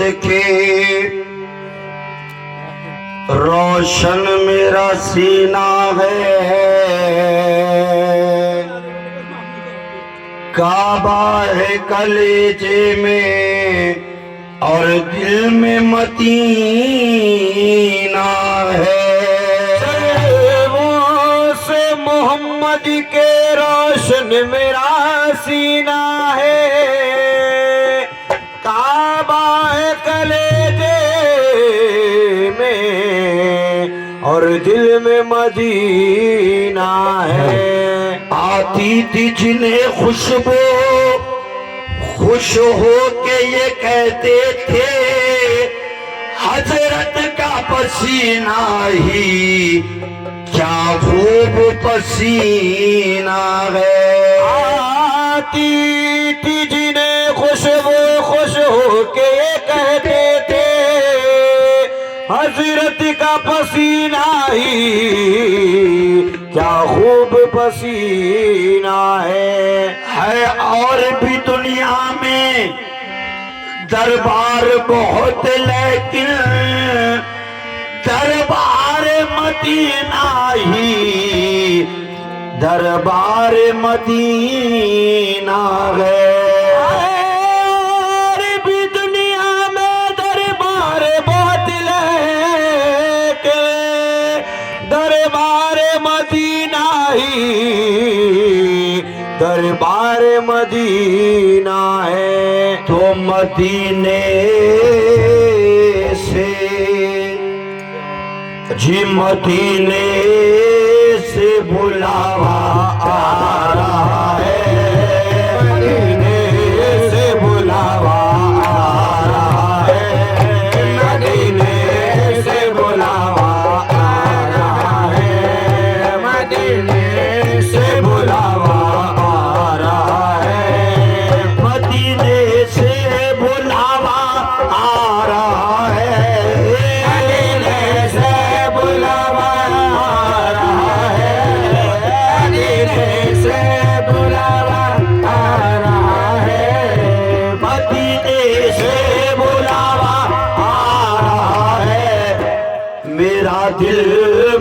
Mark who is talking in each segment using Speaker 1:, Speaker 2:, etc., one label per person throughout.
Speaker 1: देखे रोशन मेरा सीना है, काबा है कलेजे में और दिल में मदीना है।
Speaker 2: वो से मोहम्मद के रोशन मेरा सीना है, काबा है कलेजे में और दिल में मदीना है।
Speaker 1: आती थी जिन्हें खुशबू खुश हो के ये कहते थे हजरत का पसीना ही क्या खूब पसीना है।
Speaker 2: आती थी जिन्हें खुशबू खुश हो के ये कहते थे हजरत का पसीना ही क्या खूब पसीना है।
Speaker 1: और भी दुनिया में दरबार बहुत, लेकिन दरबार मदीना ही दरबार मदीना है।
Speaker 2: और भी दुनिया में दरबार बहुत, लेकिन दरबार मदीना ही दरबार मदीना है।
Speaker 1: तो मदीने से जी मदीने से बुलावा आ रहा है,
Speaker 2: मदीने से बुलावा आ रहा है, मदीने से बुलावा आ रहा है, मदीने से बुलावा
Speaker 1: मदीने से बुलावा आ रहा है,
Speaker 2: मदीने से बुलावा आ रहा है, मदीने से बुलावा आ रहा है,
Speaker 1: मदीने से बुलावा आ रहा है। मेरा दिल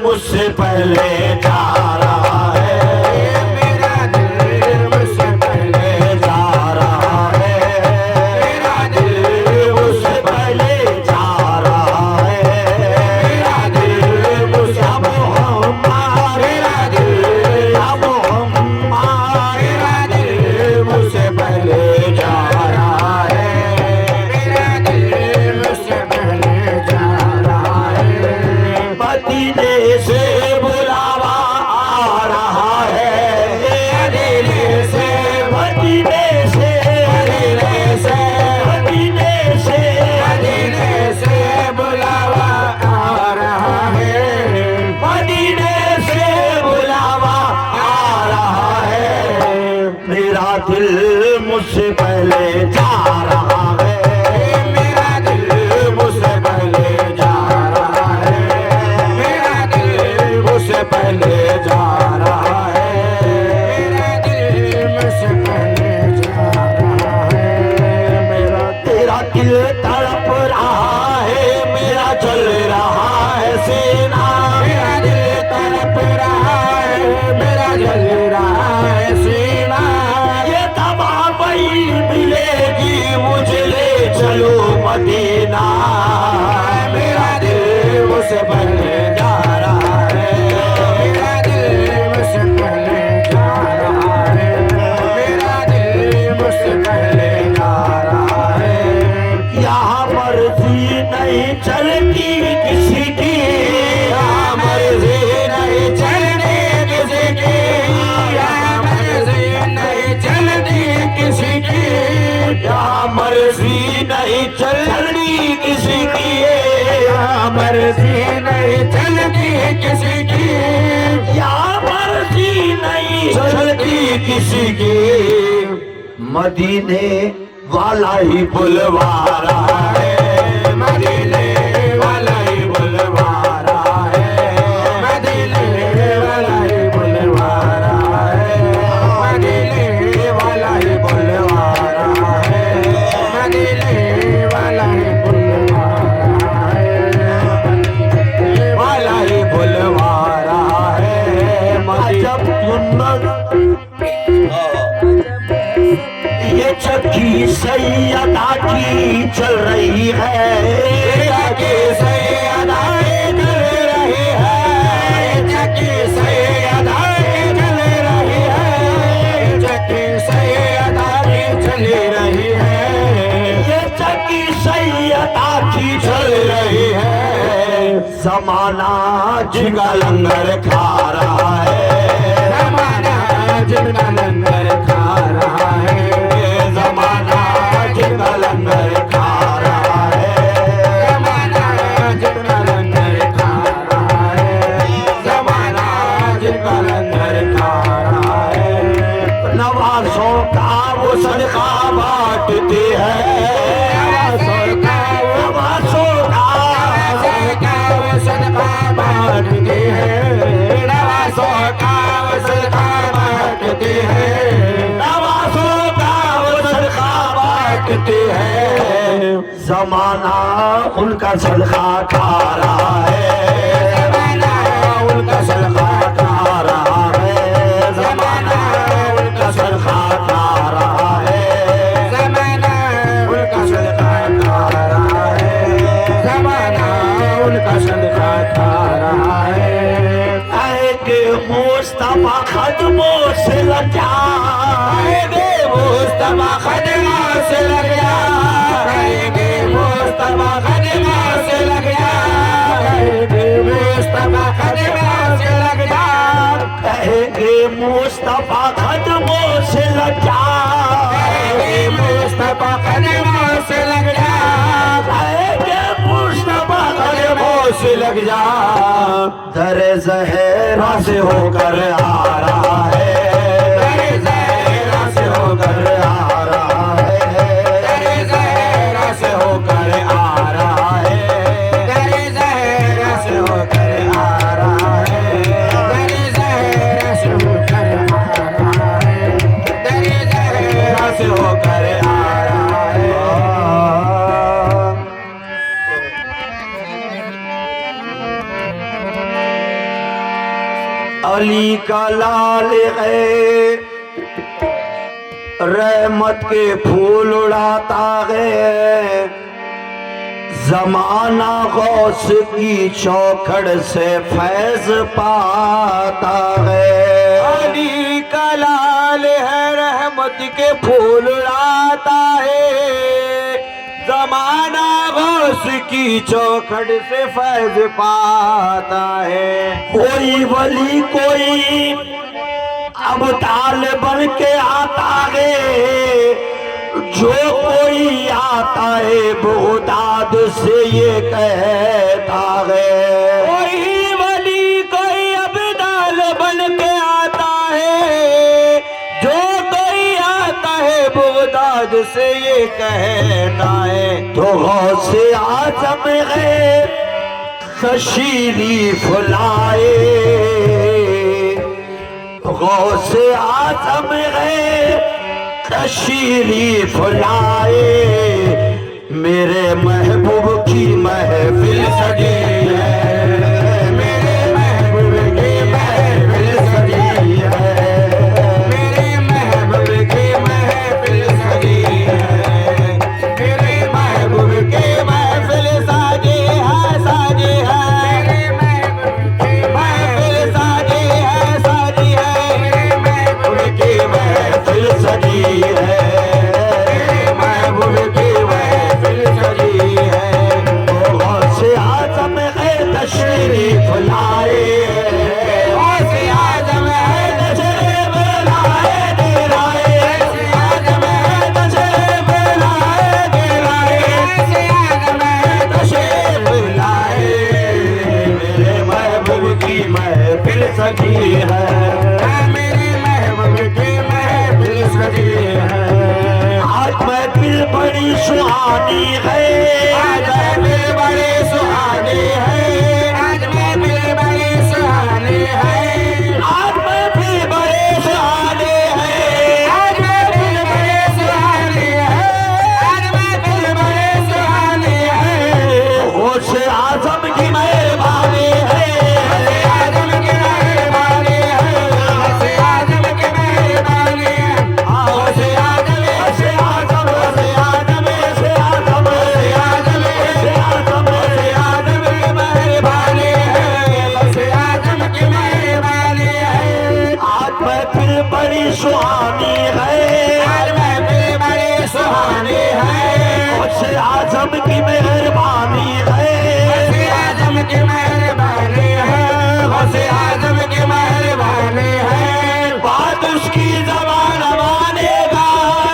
Speaker 1: मुझसे पहले जा रहा है,
Speaker 2: मेरा दिल मुझसे पहले
Speaker 1: जा रहा है,
Speaker 2: मेरा दिल
Speaker 1: मुझसे पहले जा रहा है,
Speaker 2: मेरा दिल मुझसे
Speaker 1: अब हमारे
Speaker 2: मेरा दिल
Speaker 1: अब हमारे
Speaker 2: मेरा दिल मुझसे पहले जा रहा है, मेरा दिल मुझसे पहले जा रहा है।
Speaker 1: मदीने से बुलावा आ रहा है,
Speaker 2: मदीने से
Speaker 1: मदीने से
Speaker 2: मदीने से
Speaker 1: मदीने से
Speaker 2: मदीने से बुलावा आ रहा है,
Speaker 1: मदीने से बुलावा आ रहा है। मेरा दिल मुझसे पहले जा रहा है,
Speaker 2: मेरा दिल मुझसे पहले जा रहा है, मेरा दिल मुझसे पहले जा रहा है, मेरा दिल मुझसे पहले जा रहा है। मेरा
Speaker 1: तेरा दिल तड़प रहा है, मेरा जल रहा है सीना,
Speaker 2: मेरा दिल तड़प रहा है, मेरा जल रहा है सीना।
Speaker 1: ये दवा वही मिलेगी मुझे, ले चलो मदीना।
Speaker 2: मेरा दिल मुझसे पहले जा रहा है, मेरा दिल मुझसे पहले जा रहा है, मेरा दिल मुझसे पहले जा रहा है।
Speaker 1: यहाँ मर्जी नहीं चलती किसी की,
Speaker 2: यहाँ मर्जी नहीं चलती किसी की, यहाँ मर्जी नहीं चलती किसी की,
Speaker 1: यहाँ मर्जी नहीं चलती किसी की,
Speaker 2: यहाँ मर्जी नहीं चलती किसी की,
Speaker 1: यहाँ मर्जी नहीं चलती किसी की। मदीने वाला ही बुलवा रहा है,
Speaker 2: मदीने वाला ही बुलवा रहा है, मदीने वाला ही बुलवा रहा है, मदीने वाला ही बुलवा रहा है, मदीने वाला ही बुलवा
Speaker 1: चल रही है,
Speaker 2: जकी से अदाएं चल रही है, जकी से अदाएं चल रही है, जकी से अदाएं चल रही है,
Speaker 1: ये चक्की सैयदा की चल रही है। जमाना जिनका लंगर खा रहा है,
Speaker 2: जमाना जिनका लंगर खा रहा है,
Speaker 1: जमाना जिनका लंगर खा रहा है,
Speaker 2: जमाना जिनका लंगर खा रहा है, जमाना जिनका लंगर खा रहा है।
Speaker 1: नवाजों का वो सदका बांटते हैं,
Speaker 2: नवाजों का वो सदका बांटते हैं, नवाजों का वो सदका बांटते हैं,
Speaker 1: नवाजों का वो सदका बांटते हैं। जमाना उनका सदका खा रहा है,
Speaker 2: जमाना उनका सदका
Speaker 1: खा रहा है, जमाना उनका सदका खा रहा है,
Speaker 2: जमाना उनका सदका खा रहा है, जमाना उनका सदका खा रहा है।
Speaker 1: आएंगे मुस्तफा खदमों से लग
Speaker 2: आएंगे मुस्तफा खदमों से लग जा, आएंगे मुस्तफा खदमों से लग जा, आएंगे मुस्तफा खदमों से लग जा,
Speaker 1: कहेंगे मुस्तफा खदमों से लग जा,
Speaker 2: आएंगे मुस्तफा खदमों से लग जा,
Speaker 1: कहेंगे मुस्तफा खदमों
Speaker 2: से लग जा।
Speaker 1: दर जहरा से होकर आ रहा है,
Speaker 2: दर ज़हरा से होकर
Speaker 1: आ रहा है,
Speaker 2: दर ज़हरा से होकर आ रहा है, दर ज़हरा से होकर आ रहा है, दर ज़हरा से होकर आ रहा है, दर ज़हरा से होकर आ रहा है।
Speaker 1: अली का लाल है, रहमत के फूल उड़ाता है, जमाना गौस की चौखड़ से फैज पाता है।
Speaker 2: अली का लाल है, रहमत के फूल उड़ाता है, जमाना गौस की चौखड़ से फैज पाता है।
Speaker 1: कोई वली कोई अब ताल बन के आता है, जो कोई आता है बगदाद से ये कहता है।
Speaker 2: कोई वली कोई अब्दाल बन के आता है, जो कोई आता है बगदाद से ये कहता है।
Speaker 1: तो गौसे आजम है तशरीफ लाए, गौसे आजम है तशरीफ लाए, मेरे महबूब की महफिल सजी है, मेरे महबूब की महफिल सजी है,
Speaker 2: मेरे महबूब की महफिल सजी है, मेरे महबूब की महफिल साजी है, साजी है, मेरे महबूब की महफिल साजी है, साजी है, मेरे महबूब की
Speaker 1: महफिल सजी है,
Speaker 2: मेरे महबूब की महफिल सजी है।
Speaker 1: तो गौसे आजम है तशरीफ लाए,
Speaker 2: गौसे आज़म है तशरीफ लाए, दिलाए, गौसे आज़म है तशरीफ लाए, दिलाए, गौसे आज़म है तशरीफ लाए,
Speaker 1: मेरे महबूब की महफिल सजी है,
Speaker 2: मेरे महबूब की महफिल सजी है।
Speaker 1: आज महफिल बड़ी सुहानी है,
Speaker 2: आज महफिल बड़ी सुहानी है, आज महफिल बड़ी सुहानी है,
Speaker 1: आज महफिल बड़ी सुहानी है,
Speaker 2: आज महफिल बड़ी सुहानी है, आज महफिल बड़ी सुहानी है।
Speaker 1: गौसे आजम की मेहरबानी है,
Speaker 2: गौसे आज़म की मेहरबानी है, गौसे आज़म की मेहरबानी है, गौसे आज़म,
Speaker 1: गौसे आजम, गौसे आजम, गौसे आजम, सुहानी है,
Speaker 2: आज महफिल बड़ी सुहानी है,
Speaker 1: गौसे आजम की मेहरबानी है,
Speaker 2: गौसे आजम की मेहरबानी है, गौसे आजम की मेहरबानी है।
Speaker 1: बात उसकी ज़बान मानेगा,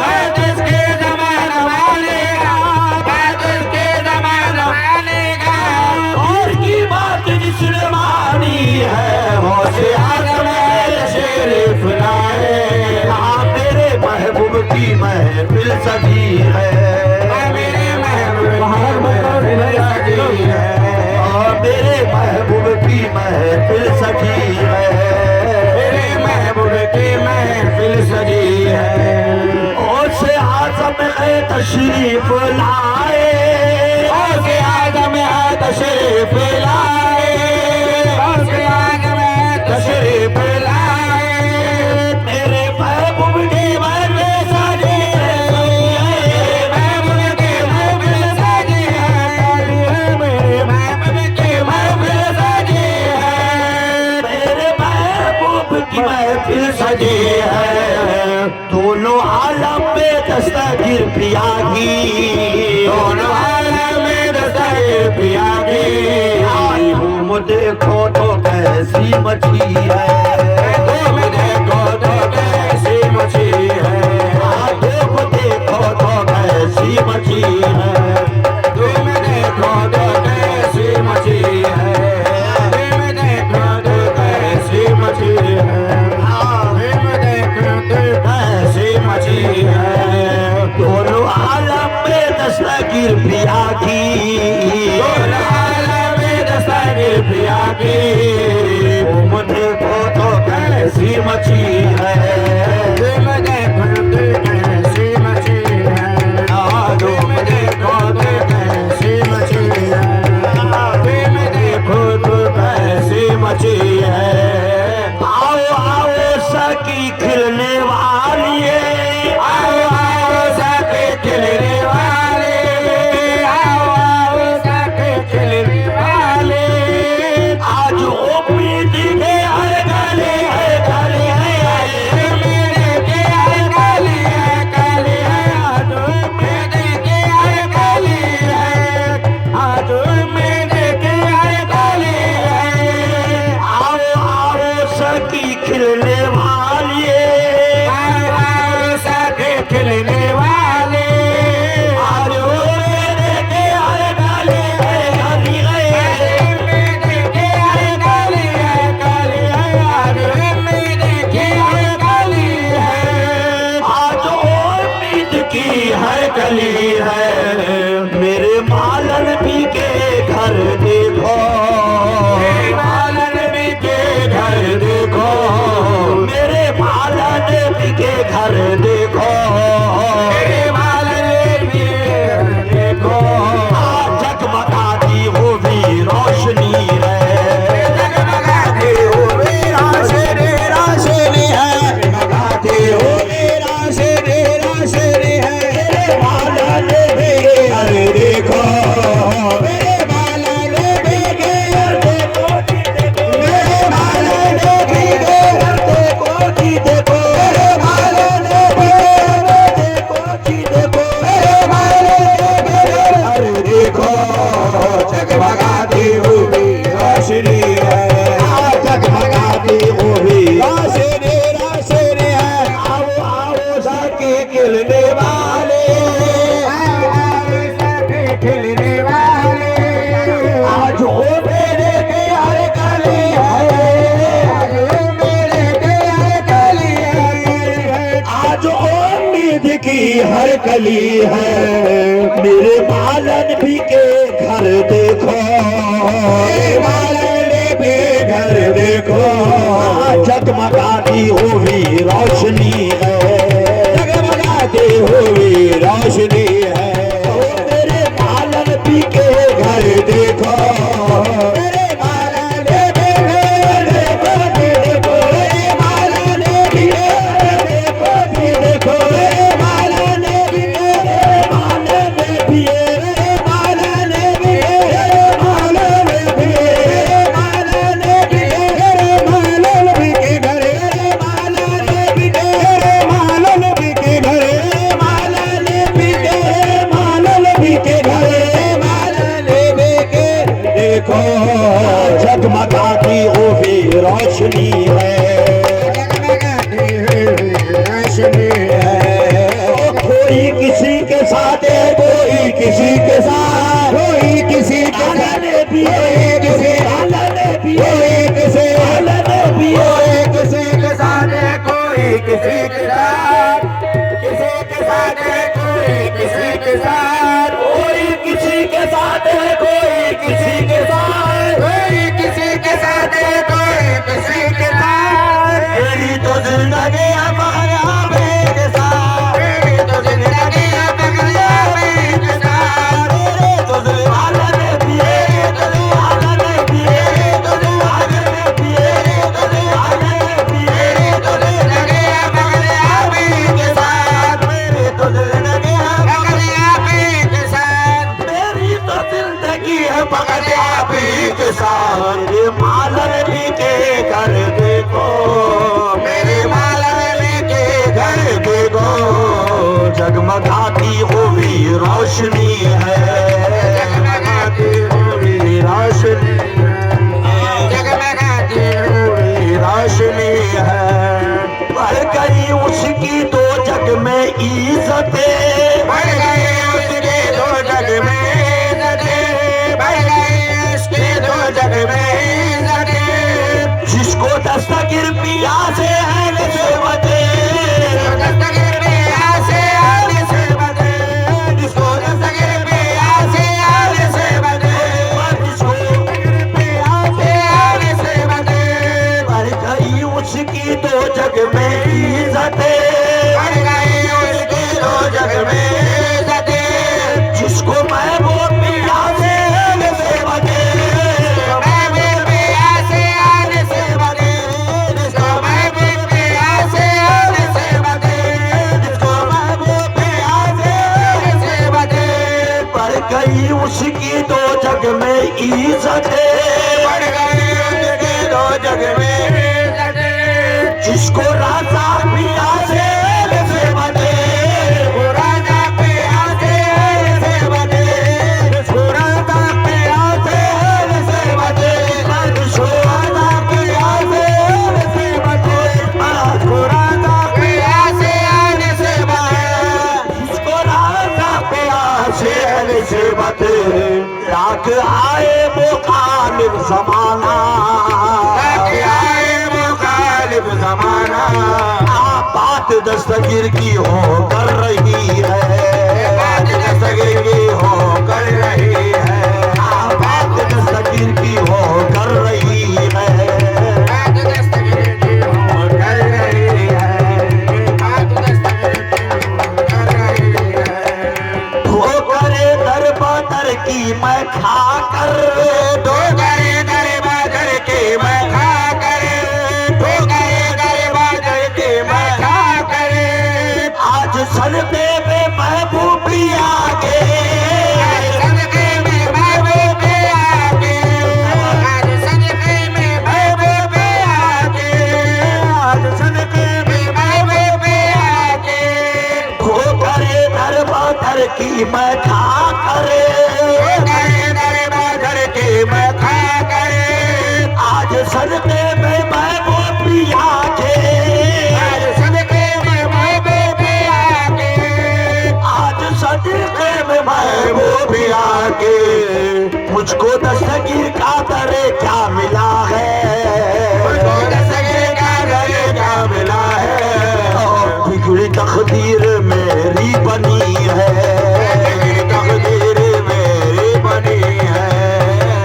Speaker 2: बात उसकी ज़बान मानेगा, बात उसकी ज़बान मानेगा।
Speaker 1: और की बात जिसने मानी है, गौसे आजम तशरीफ लाए। हाँ मेरे महबूब की महफिल सजी है,
Speaker 2: मेरे महबूब की महफिल सजी है,
Speaker 1: और मेरे महबूब की महफिल सजी है,
Speaker 2: मेरे महबूब की महफिल सजी है।
Speaker 1: गौसे आजम है तशरीफ लाए,
Speaker 2: गौसे आजम है तशरीफ लाए, गौसे आजम है तशरीफ लाए।
Speaker 1: मेरे महबूब की महफिल सजी है,
Speaker 2: महबूब की महफिल सजी है, मेरे महबूब की महफिल सजी है,
Speaker 1: मेरे महबूब की महफिल सजी है। दोनों आलम में दस्तगीर पिया की,
Speaker 2: दोनों आलम में दस्तगीर पिया की।
Speaker 1: आई हूँ देखो तो कैसी मछली है,
Speaker 2: तुम देखो तो कैसी मछली है,
Speaker 1: तुम देखो तो कैसी मछली है,
Speaker 2: तुम देखो तो कैसी मछली है, तुम देखो तो कैसी मछली है, तुम देखो तो कैसी मछली है।
Speaker 1: दोनों आलम में दस्तगीर पिया की,
Speaker 2: दोनों आलम में दस्तगीर पिया की।
Speaker 1: तुम देखो तो कैसी मछली है,
Speaker 2: तुम देखो तो कैसी मछली है, तुम देखो तो कैसी मछली है, तुम देखो तो कैसी मछली है।
Speaker 1: आओ आओ सकी खिलने वाली है,
Speaker 2: आओ आओ सके खिलने वाले, आओ आओ सके खिलने वाले।
Speaker 1: आज उम्मीद के हर गले है, गले है,
Speaker 2: मेरे के हर गली है, गली है, आज मेरे के हर गली है, आज मेरे के हर गली है।
Speaker 1: आओ आओ सकी खिलने वाली है,
Speaker 2: आओ आओ सके खिलने वाले,
Speaker 1: आज मेरे के हर गले है, गली है,
Speaker 2: मेरे के हर गली है, गली है, आज मेरे के हर गली है।
Speaker 1: आज उम्मीद की हर गली है। मेरे मालन भी के घर देखो,
Speaker 2: मेरे मालन भी के घर देखो,
Speaker 1: मेरे मालन भी के घर देखो,
Speaker 2: मेरे मालन भी के घर देखो।
Speaker 1: जगमगाती वो भी रोशनी है,
Speaker 2: जगमगाती हुई रोशनी रोशनी है,
Speaker 1: जगमगाती वो
Speaker 2: रोशनी रोशनी है।
Speaker 1: मेरे मालन भी के घर देखो,
Speaker 2: मेरे मालन भी के घर देखो,
Speaker 1: मेरे मालन भी के घर देखो, जी देखो,
Speaker 2: मेरे मालन भी के घर देखो,
Speaker 1: जी देखो,
Speaker 2: मेरे मालन भी के घर
Speaker 1: देखो,
Speaker 2: जगमगाती हुई रोशनी है,
Speaker 1: जगमगाती वो भी
Speaker 2: रोशनी रोशनी है।
Speaker 1: आओ आओ सके खिलने वाले,
Speaker 2: खिलने वाले,
Speaker 1: आज हो मेरे के हर गली है,
Speaker 2: आज मेरे के हर गली है,
Speaker 1: आज उम्मीद की हर गली है। मेरे मालन भी के घर देखो,
Speaker 2: मेरे मालन भी
Speaker 1: घर देखो, जगमगाती हुई रोशनी है,
Speaker 2: जगमगाती हुई रोशनी है।
Speaker 1: मेरे मालन भी के घर देखो,
Speaker 2: मेरे मालन भी के घर देखो, मेरे मालन भी के घर देखो,
Speaker 1: देखो
Speaker 2: मेरे मालन भी के
Speaker 1: मालन भी
Speaker 2: मेरे मालन भी के घर, मालन भी के घर, मालन भी के
Speaker 1: रोशनी है,
Speaker 2: जगमगाती हुई रोशनी है।
Speaker 1: कोई किसी के साथ है, कोई किसी के साथ,
Speaker 2: कोई किसी के साथ,
Speaker 1: आलने भी
Speaker 2: कोई किसी,
Speaker 1: आलने भी
Speaker 2: कोई किसी,
Speaker 1: आलने भी
Speaker 2: कोई किसी के साथ है, कोई किसी के साथ, किसी के साथ है, कोई किसी के साथ,
Speaker 1: कोई किसी के साथ है, कोई किसी के साथ,
Speaker 2: कोई किसी के साथ है, कोई किसी के साथ।
Speaker 1: मेरी तो जिंदगी अब के साथ,
Speaker 2: मेरी तो जिंदगी अब गया के साथ।
Speaker 1: मेरे तो दिल आलने भी आलने भी आलने भी आलने भी
Speaker 2: तो जिंदगी अब गया के साथ।
Speaker 1: मेरे तो जिंदगी
Speaker 2: गया के साथ।
Speaker 1: मेरी तो जिंदगी है मगर आप ही के साथ। मेरे मालन भी के घर देखो,
Speaker 2: मेरे मालन लेके
Speaker 1: घर देखो, जगमगाती हुई रोशनी है,
Speaker 2: जगमगाती हुई
Speaker 1: रोशनी
Speaker 2: जगमगाती हुई
Speaker 1: रोशनी है। बढ़ गई उसकी तो जग में इज्जतें,
Speaker 2: बढ़ गए उसके दो जग में इज्जतें। बढ़ गए उसके दो जग में इज्जतें।
Speaker 1: जिसको दस्तगिर पिया से है नस्बतें,
Speaker 2: दस्तगीर में आसे आने से बदे, जिसको दस्तगीर में आसे आने से बदे,
Speaker 1: जिसको
Speaker 2: आसे आने से बदे।
Speaker 1: बढ़ गई उसकी तो जग में इज्जतें,
Speaker 2: बढ़ गए उसके दो जग में इज्जतें।
Speaker 1: जिसको महबूब पिया से है नस्बतें,
Speaker 2: महबूब में आसे आने से बदे, जिसको महबूब में आसे आने से बदे, जिसको महबूब में आसे आने से बदे।
Speaker 1: बढ़ गई उसकी तो जग में इज्जतें,
Speaker 2: बढ़ गए उसके दो जग में इज्जतें।
Speaker 1: जिसको राजा पिया से नस्बतें,
Speaker 2: राजा पे आसे आने से बदे, जिसको राजा पे आसे आने से बदे, जिसको राजा पे आसे आने से बदे, जिसको राजा पे आसे आने से बदे।
Speaker 1: जिसको राजा पिया से नस्बत, राख आए मुखालिफ जमाना,
Speaker 2: ताकि आए मुखालिफ जमाना।
Speaker 1: बात दस्तगीर की हो कर रही है,
Speaker 2: बात दस्तगीर की हो कर रही है,
Speaker 1: बात दस्तगीर की हो कर रही है।
Speaker 2: बात दस्तगीर की हो कर रही है, बात दस्तगीर की हो कर रही है।
Speaker 1: वो करे दर बदर की मैं खा कर,
Speaker 2: तो करे दर बादर के मैं खा करे, तो करे दर बादर के मैं खा करे।
Speaker 1: आज सदके में महबूबी आगे,
Speaker 2: सदके में महबूब आके, आज सदके में महबूब आके, आज सदके में महबूब आके।
Speaker 1: वो करे दर बदर की मैं खा करे,
Speaker 2: करे दर बादर के मैं खा करे,
Speaker 1: आज सदके में महबूबी आगे,
Speaker 2: आज सदके में महबूब आके,
Speaker 1: आज सदके में महबूबी आगे। मुझको दस्तगीर का दरे क्या मिला है,
Speaker 2: मुझको दस्तगीर का दरे क्या मिला है।
Speaker 1: बिगड़ी तकदीर मेरी बनी है,
Speaker 2: बिगड़ी तकदीर मेरी बनी है,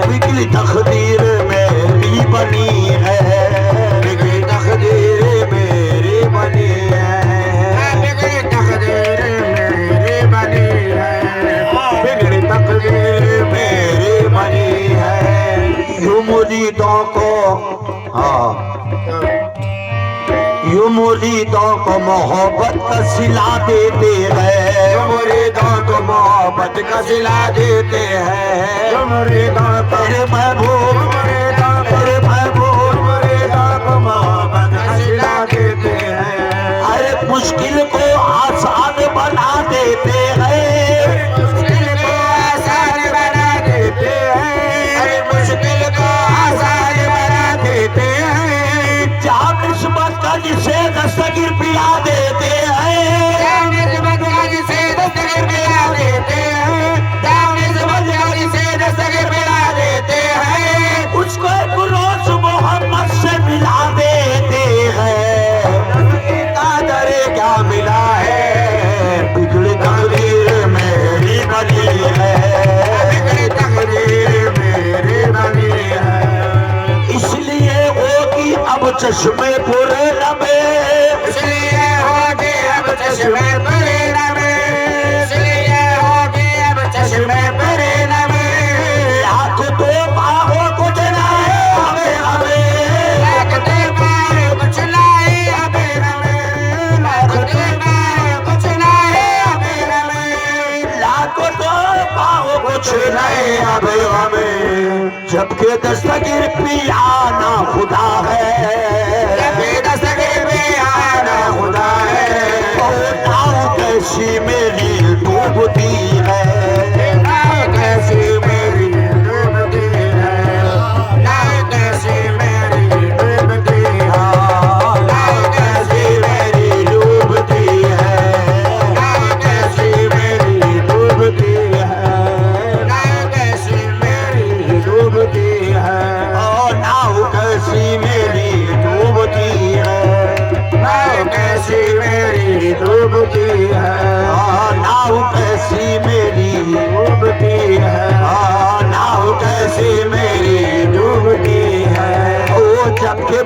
Speaker 1: बिगड़ी तकदीर मेरी बनी है,
Speaker 2: बिगड़ी तकदीर मेरी बनी है, बिगड़ी तकदीर मेरी बनी है, बिगड़ी तकदीर मेरी बनी है।
Speaker 1: यूं मुरीदों को, हाँ, यूं मुरीदों को मोहब्बत का सिला देते हैं,
Speaker 2: मुरीदों को मोहब्बत का सिला देते हैं, मुरीदों को
Speaker 1: मेरे महबूब,
Speaker 2: मुरीदों को
Speaker 1: मेरे महबूब,
Speaker 2: मुरीदों को मोहब्बत का सिला देते हैं।
Speaker 1: हर मुश्किल को आसान बना देते हैं,
Speaker 2: मुश्किल को आसान बना देते हैं, हर मुश्किल को आसान बना देते हैं,
Speaker 1: चश्मे पूरे नबे,
Speaker 2: इसलिए होगी अब चश्मे पूरे नबे, इसलिए होगी अब चश्मे पूरे नबे।
Speaker 1: लाख तो पाहो कुछ ना है हमें हमें,
Speaker 2: लाख तो पाहो कुछ ना है हमें हमें, लाख तो पाहो कुछ ना है हमें हमें,
Speaker 1: लाख तो पाहो कुछ नहीं हमें हमें। जबकि दस्तगीर पियाना खुदा है,
Speaker 2: जबकि दस्तगीर पियाना खुदा है।
Speaker 1: और नाव कैसी मेरी डूबती है,
Speaker 2: नाव कैसी मेरी डूबती है, नाव कैसी मेरी डूबती है,
Speaker 1: नाव कैसी मेरी डूबती है,
Speaker 2: नाव कैसी मेरी डूबती है, नाव कैसी मेरी डूबती है,
Speaker 1: और नाव कैसी मेरी डूबती है,
Speaker 2: नाव कैसी मेरी डूबती है,
Speaker 1: नाव कैसी मेरी
Speaker 2: डूबती है,
Speaker 1: नाव कैसी मेरी
Speaker 2: डूबती है।
Speaker 1: ओ जबकि